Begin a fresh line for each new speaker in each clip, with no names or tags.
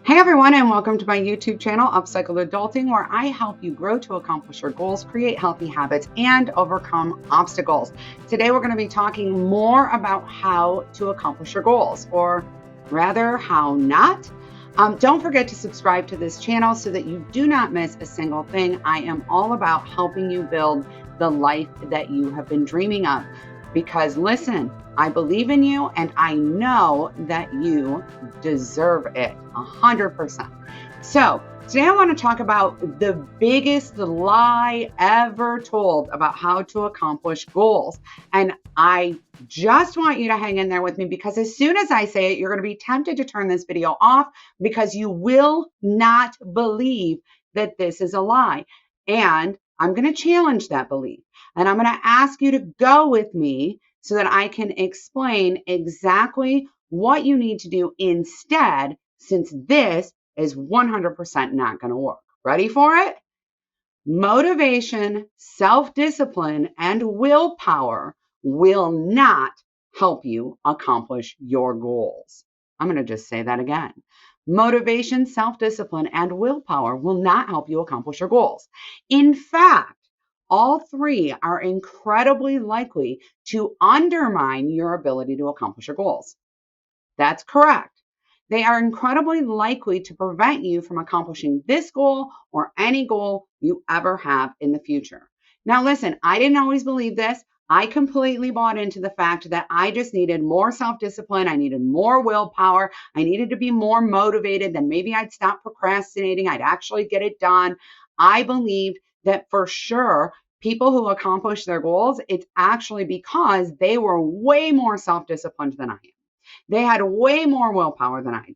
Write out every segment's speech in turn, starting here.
Hey everyone, and welcome to my YouTube channel, Upcycled Adulting, where I help you grow to accomplish your goals, create healthy habits, and overcome obstacles. Today we're going to be talking more about how to accomplish your goals, or rather, how not. Don't forget to subscribe to this channel so that you do not miss a single thing. I am all about helping you build the life that you have been dreaming of. Because listen, I believe in you and I know that you deserve it 100%. So today I want to talk about the biggest lie ever told about how to accomplish goals. And I just want you to hang in there with me, because as soon as I say it, you're going to be tempted to turn this video off because you will not believe that this is a lie. And I'm going to challenge that belief. And I'm going to ask you to go with me so that I can explain exactly what you need to do instead, since this is 100% not going to work. Ready for it? Motivation, self-discipline, and willpower will not help you accomplish your goals. I'm going to just say that again. Motivation, self-discipline, and willpower will not help you accomplish your goals. In fact, all three are incredibly likely to undermine your ability to accomplish your goals. That's correct. They are incredibly likely to prevent you from accomplishing this goal or any goal you ever have in the future. Now, listen, I didn't always believe this. I completely bought into the fact that I just needed more self-discipline. I needed more willpower. I needed to be more motivated. Then maybe I'd stop procrastinating. I'd actually get it done. I believed that for sure people who accomplish their goals, it's actually because they were way more self-disciplined than I am. They had way more willpower than I do.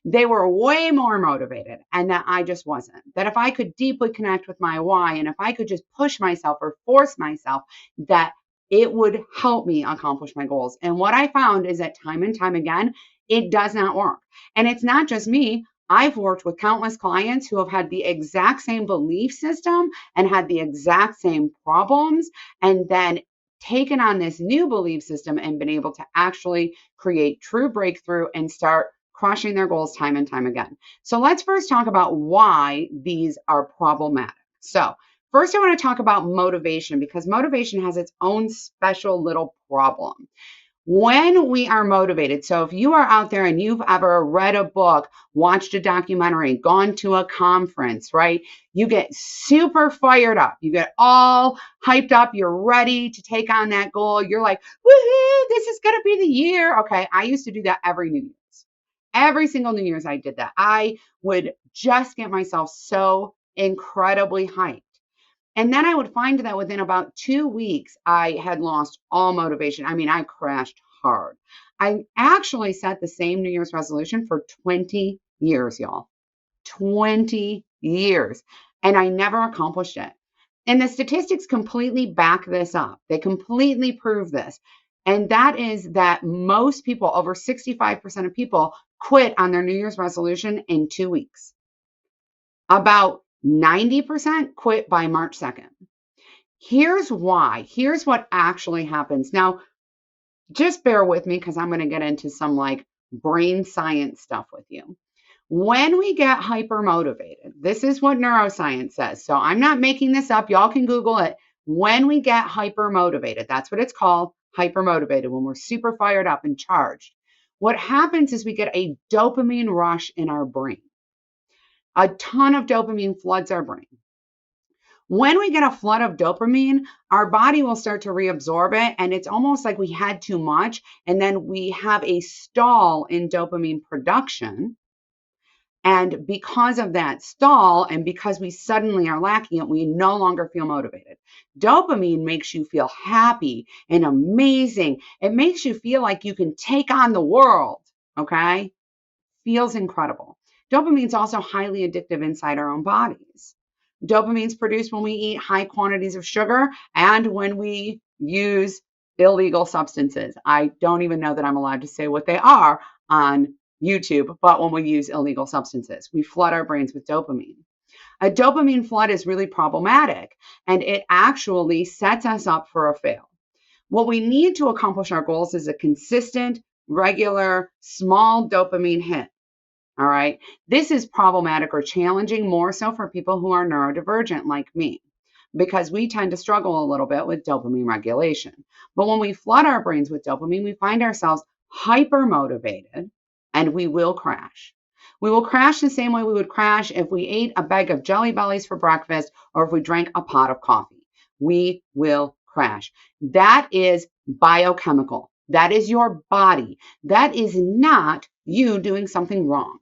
They were way more motivated, and that I just wasn't. That if I could deeply connect with my why, and if I could just push myself or force myself, that it would help me accomplish my goals. And what I found is that time and time again, it does not work. And it's not just me. I've worked with countless clients who have had the exact same belief system and had the exact same problems, and then taken on this new belief system and been able to actually create true breakthrough and start crushing their goals time and time again. So let's first talk about why these are problematic. So first I want to talk about motivation, because motivation has its own special little problem. When we are motivated, so if you are out there and you've ever read a book, watched a documentary, gone to a conference, right? You get super fired up. You get all hyped up. You're ready to take on that goal. You're like, woohoo, this is going to be the year. Okay. I used to do that every New Year's. Every single New Year's I did that. I would just get myself so incredibly hyped. And then I would find that within about 2 weeks, I had lost all motivation. I mean, I crashed hard. I actually set the same New Year's resolution for 20 years, y'all. 20 years. And I never accomplished it. And the statistics completely back this up. They completely prove this. And that is that most people, over 65% of people, quit on their New Year's resolution in 2 weeks. About 90% quit by March 2nd. Here's why. Here's what actually happens. Now, just bear with me because I'm going to get into some like brain science stuff with you. When we get hypermotivated, this is what neuroscience says. So I'm not making this up. Y'all can Google it. When we get hypermotivated, that's what it's called, hypermotivated, when we're super fired up and charged. What happens is we get a dopamine rush in our brain. A ton of dopamine floods our brain. When we get a flood of dopamine, our body will start to reabsorb it, and it's almost like we had too much, and then we have a stall in dopamine production. And because of that stall, and because we suddenly are lacking it, we no longer feel motivated. Dopamine makes you feel happy and amazing. It makes you feel like you can take on the world, okay? Feels incredible. Dopamine is also highly addictive inside our own bodies. Dopamine is produced when we eat high quantities of sugar and when we use illegal substances. I don't even know that I'm allowed to say what they are on YouTube, but when we use illegal substances, we flood our brains with dopamine. A dopamine flood is really problematic, and it actually sets us up for a fail. What we need to accomplish our goals is a consistent, regular, small dopamine hit. All right. This is problematic or challenging more so for people who are neurodivergent like me, because we tend to struggle a little bit with dopamine regulation. But when we flood our brains with dopamine, we find ourselves hyper motivated and we will crash. We will crash the same way we would crash if we ate a bag of Jelly Bellies for breakfast or if we drank a pot of coffee. We will crash. That is biochemical. That is your body. That is not you doing something wrong.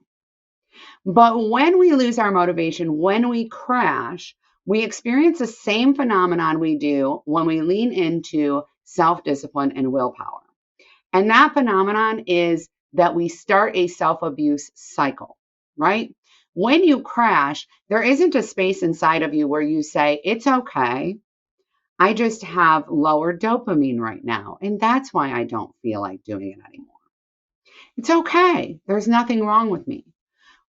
But when we lose our motivation, when we crash, we experience the same phenomenon we do when we lean into self-discipline and willpower. And that phenomenon is that we start a self-abuse cycle, right? When you crash, there isn't a space inside of you where you say, it's okay. I just have lower dopamine right now. And that's why I don't feel like doing it anymore. It's okay. There's nothing wrong with me.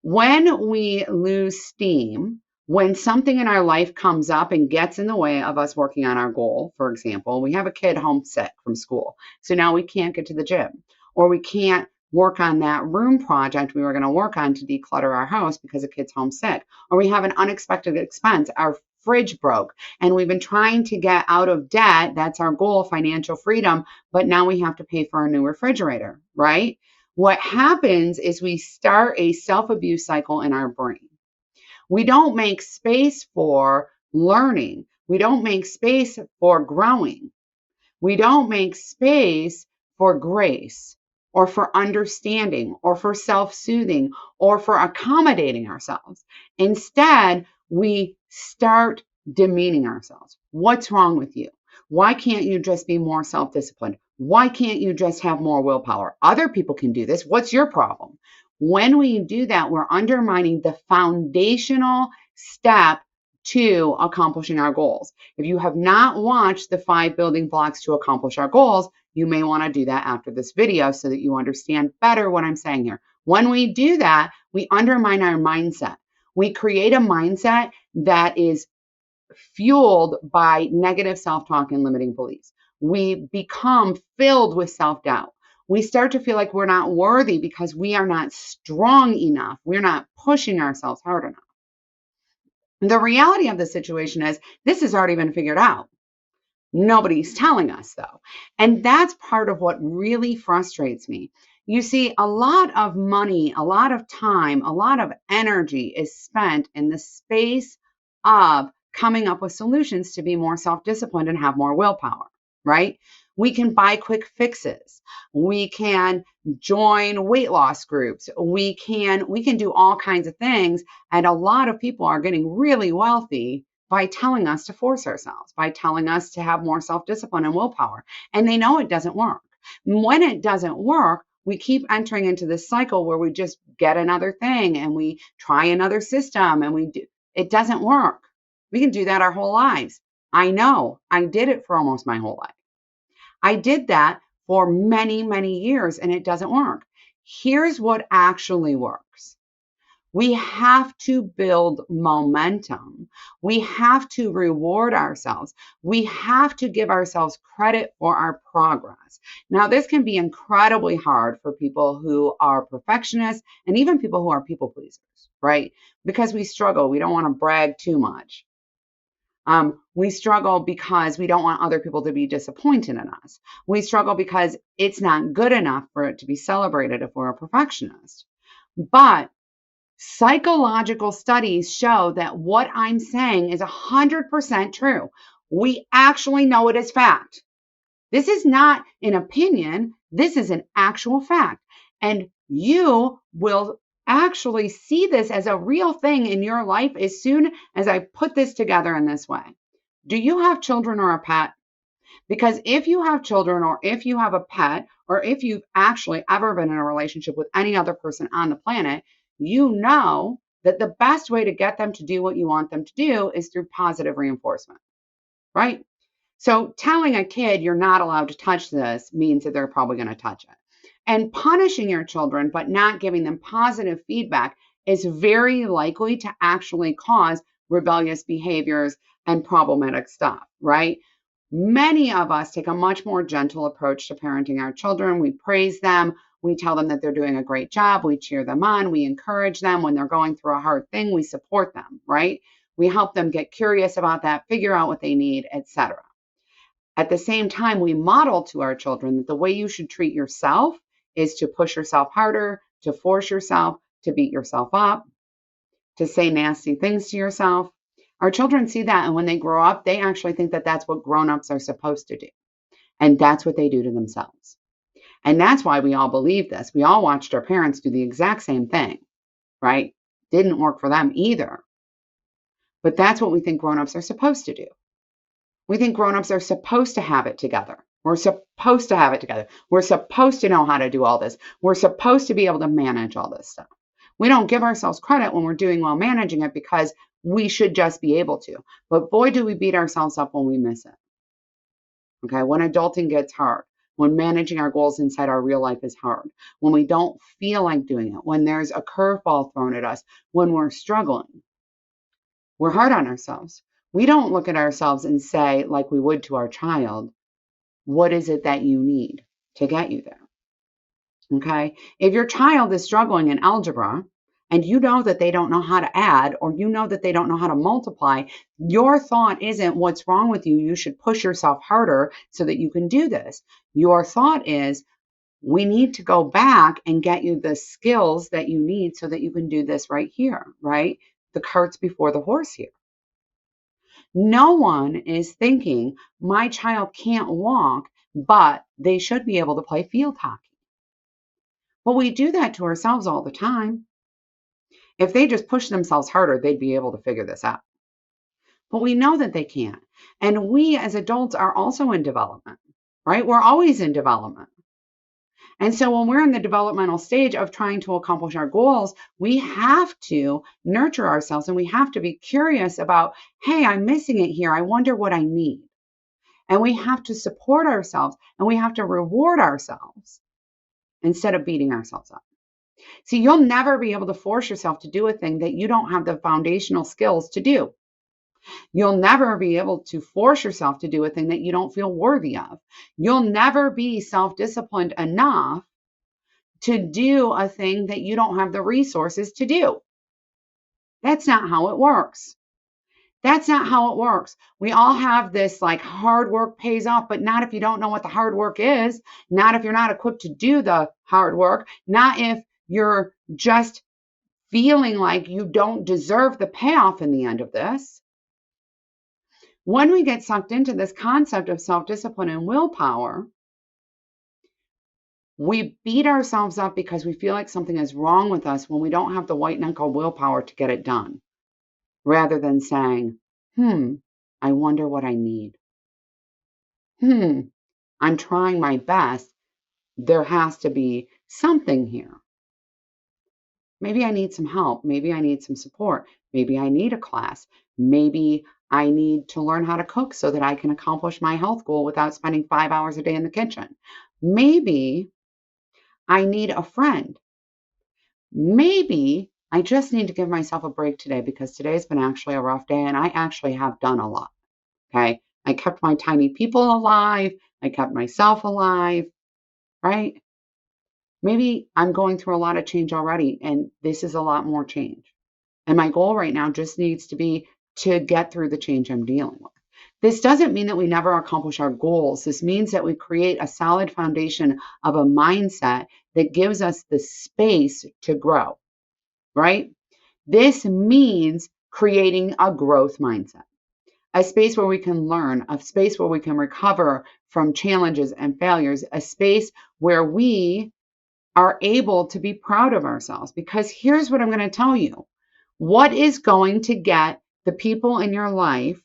When we lose steam, when something in our life comes up and gets in the way of us working on our goal, for example, we have a kid homesick from school, so now we can't get to the gym, or we can't work on that room project we were going to work on to declutter our house because the kid's homesick, or we have an unexpected expense, our fridge broke, and we've been trying to get out of debt. That's our goal, financial freedom, but now we have to pay for a new refrigerator, right? What happens is we start a self-abuse cycle in our brain. We don't make space for learning. We don't make space for growing. We don't make space for grace or for understanding or for self-soothing or for accommodating ourselves. Instead, we start demeaning ourselves. What's wrong with you? Why can't you just be more self-disciplined? Why can't you just have more willpower? Other people can do this. What's your problem? When we do that, we're undermining the foundational step to accomplishing our goals. If you have not watched the 5 building blocks to accomplish our goals, you may want to do that after this video so that you understand better what I'm saying here. When we do that, we undermine our mindset. We create a mindset that is fueled by negative self-talk and limiting beliefs. We become filled with self-doubt. We start to feel like we're not worthy because we are not strong enough. We're not pushing ourselves hard enough. The reality of the situation is this has already been figured out. Nobody's telling us, though. And that's part of what really frustrates me. You see, a lot of money, a lot of time, a lot of energy is spent in the space of coming up with solutions to be more self-disciplined and have more willpower, right? We can buy quick fixes. We can join weight loss groups. We can do all kinds of things. And a lot of people are getting really wealthy by telling us to force ourselves, by telling us to have more self-discipline and willpower. And they know it doesn't work. When it doesn't work, we keep entering into this cycle where we just get another thing and we try another system and it doesn't work. We can do that our whole lives. I know. I did it for almost my whole life. I did that for many, many years and it doesn't work. Here's what actually works. We have to build momentum. We have to reward ourselves. We have to give ourselves credit for our progress. Now, this can be incredibly hard for people who are perfectionists and even people who are people pleasers, right? Because we struggle. We don't want to brag too much. We struggle because we don't want other people to be disappointed in us. We struggle because it's not good enough for it to be celebrated if we're a perfectionist. But psychological studies show that what I'm saying is 100% true. We actually know it as fact. This is not an opinion. This is an actual fact. And you will actually see this as a real thing in your life as soon as I put this together in this way. Do you have children or a pet? Because if you have children or if you have a pet or if you've actually ever been in a relationship with any other person on the planet, you know that the best way to get them to do what you want them to do is through positive reinforcement, right? So telling a kid you're not allowed to touch this means that they're probably going to touch it. And punishing your children but not giving them positive feedback is very likely to actually cause rebellious behaviors and problematic stuff, right? Many of us take a much more gentle approach to parenting our children. We praise them. We tell them that they're doing a great job. We cheer them on. We encourage them when they're going through a hard thing. We support them, right? We help them get curious about that, figure out what they need, etc. At the same time, we model to our children that the way you should treat yourself is to push yourself harder, to force yourself, to beat yourself up, to say nasty things to yourself. Our children see that, and when they grow up, they actually think that that's what grown-ups are supposed to do. And that's what they do to themselves. And that's why we all believe this. We all watched our parents do the exact same thing, right? Didn't work for them either. But that's what we think grown-ups are supposed to do. We think grown-ups are supposed to have it together. We're supposed to have it together. We're supposed to know how to do all this. We're supposed to be able to manage all this stuff. We don't give ourselves credit when we're doing well managing it because we should just be able to. But boy, do we beat ourselves up when we miss it. Okay, when adulting gets hard, when managing our goals inside our real life is hard, when we don't feel like doing it, when there's a curveball thrown at us, when we're struggling, we're hard on ourselves. We don't look at ourselves and say, like we would to our child, what is it that you need to get you there? Okay, if your child is struggling in algebra, and you know that they don't know how to add, or you know that they don't know how to multiply, your thought isn't what's wrong with you. You should push yourself harder so that you can do this. Your thought is, we need to go back and get you the skills that you need so that you can do this right here, right? The cart's before the horse here. No one is thinking, my child can't walk, but they should be able to play field hockey. Well, we do that to ourselves all the time. If they just push themselves harder, they'd be able to figure this out. But we know that they can't. And we as adults are also in development, right? We're always in development. And so when we're in the developmental stage of trying to accomplish our goals, we have to nurture ourselves and we have to be curious about, hey, I'm missing it here. I wonder what I need. And we have to support ourselves and we have to reward ourselves instead of beating ourselves up. See, you'll never be able to force yourself to do a thing that you don't have the foundational skills to do. You'll never be able to force yourself to do a thing that you don't feel worthy of. You'll never be self-disciplined enough to do a thing that you don't have the resources to do. That's not how it works. That's not how it works. We all have this like hard work pays off, but not if you don't know what the hard work is, not if you're not equipped to do the hard work, not if you're just feeling like you don't deserve the payoff in the end of this. When we get sucked into this concept of self-discipline and willpower, we beat ourselves up because we feel like something is wrong with us when we don't have the white knuckle willpower to get it done, rather than saying, I wonder what I need. I'm trying my best. There has to be something here. Maybe I need some help. Maybe I need some support. Maybe I need a class. Maybe I need to learn how to cook so that I can accomplish my health goal without spending 5 hours a day in the kitchen. Maybe I need a friend. Maybe I just need to give myself a break today because today's been actually a rough day and I actually have done a lot. Okay. I kept my tiny people alive. I kept myself alive, right? Maybe I'm going through a lot of change already and this is a lot more change. And my goal right now just needs to be to get through the change I'm dealing with. This doesn't mean that we never accomplish our goals. This means that we create a solid foundation of a mindset that gives us the space to grow, right? This means creating a growth mindset, a space where we can learn, a space where we can recover from challenges and failures, a space where we are able to be proud of ourselves. Because here's what I'm going to tell you. What is going to get the people in your life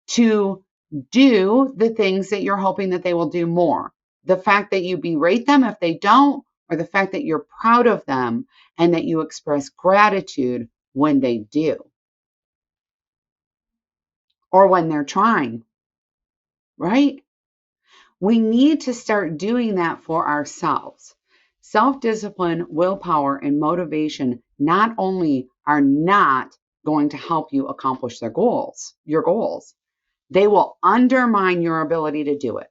to do the things that you're hoping that they will do more? The fact that you berate them if they don't, or the fact that you're proud of them and that you express gratitude when they do, or when they're trying, right? We need to start doing that for ourselves. Self-discipline, willpower, and motivation not only are not going to help you accomplish your goals, They will undermine your ability to do it.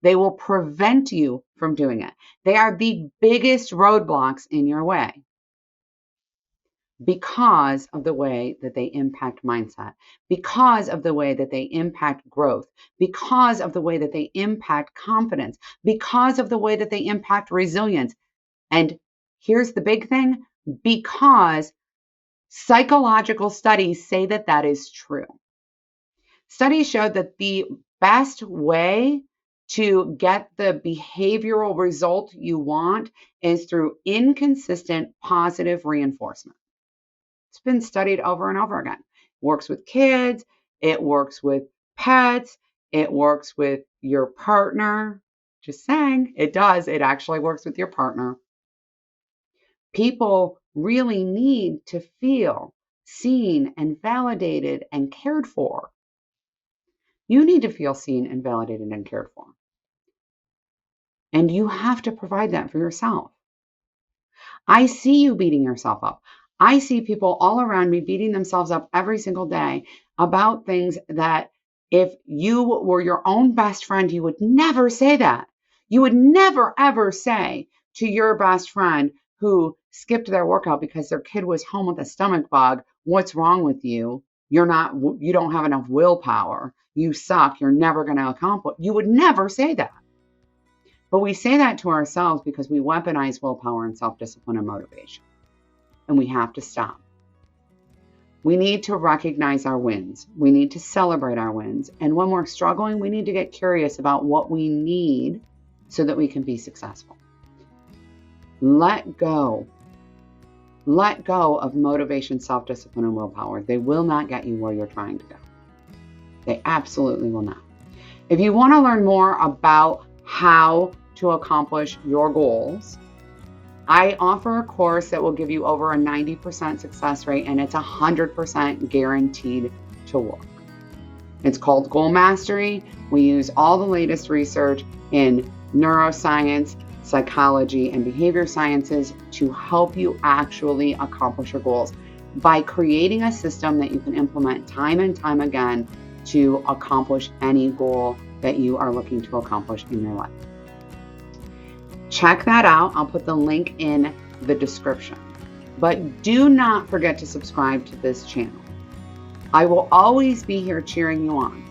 They will prevent you from doing it. They are the biggest roadblocks in your way because of the way that they impact mindset, because of the way that they impact growth, because of the way that they impact confidence, because of the way that they impact resilience. And here's the big thing, because psychological studies say that that is true. Studies showed that the best way to get the behavioral result you want is through inconsistent positive reinforcement. It's been studied over and over again. It works with kids, it works with pets, it works with your partner. Just saying, it does. It actually works with your partner. People really need to feel seen and validated and cared for. You need to feel seen and validated and cared for. And you have to provide that for yourself. I see you beating yourself up. I see people all around me beating themselves up every single day about things that if you were your own best friend, you would never say that. You would never, ever say to your best friend who skipped their workout because their kid was home with a stomach bug, "What's wrong with you? You don't have enough willpower. You suck. You're never going to accomplish." You would never say that. But we say that to ourselves because we weaponize willpower and self-discipline and motivation. And we have to stop. We need to recognize our wins. We need to celebrate our wins. And when we're struggling, we need to get curious about what we need so that we can be successful. Let go. Let go of motivation, self-discipline, and willpower. They will not get you where you're trying to go. They absolutely will not. If you want to learn more about how to accomplish your goals, I offer a course that will give you over a 90% success rate, and it's 100% guaranteed to work. It's called Goal Mastery. We use all the latest research in neuroscience, psychology, and behavior sciences to help you actually accomplish your goals by creating a system that you can implement time and time again to accomplish any goal that you are looking to accomplish in your life. Check that out. I'll put the link in the description. But do not forget to subscribe to this channel. I will always be here cheering you on.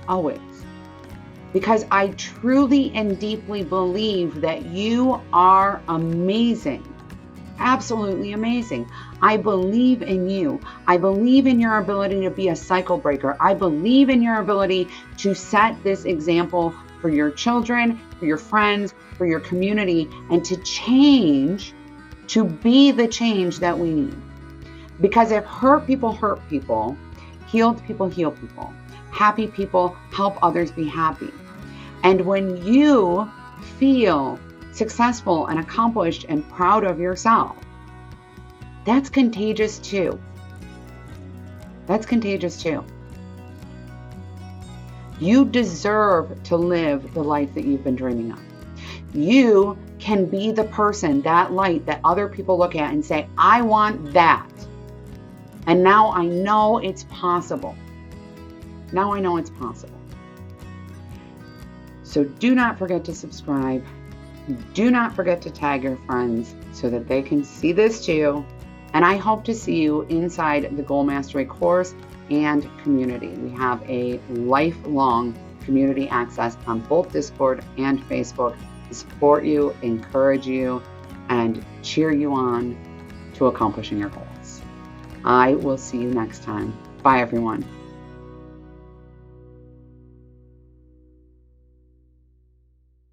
Always. Because I truly and deeply believe that you are amazing. Absolutely amazing. I believe in you. I believe in your ability to be a cycle breaker. I believe in your ability to set this example for your children, for your friends, for your community, and to change, to be the change that we need. Because if hurt people, healed people, heal people, happy people help others be happy. And when you feel successful and accomplished and proud of yourself, that's contagious too. That's contagious too. You deserve to live the life that you've been dreaming of. You can be the person, that light that other people look at and say, "I want that. And now I know it's possible." Now I know it's possible. So do not forget to subscribe. Do not forget to tag your friends so that they can see this too. And I hope to see you inside the Goal Mastery course and community. We have a lifelong community access on both Discord and Facebook to support you, encourage you, and cheer you on to accomplishing your goals. I will see you next time. Bye, everyone.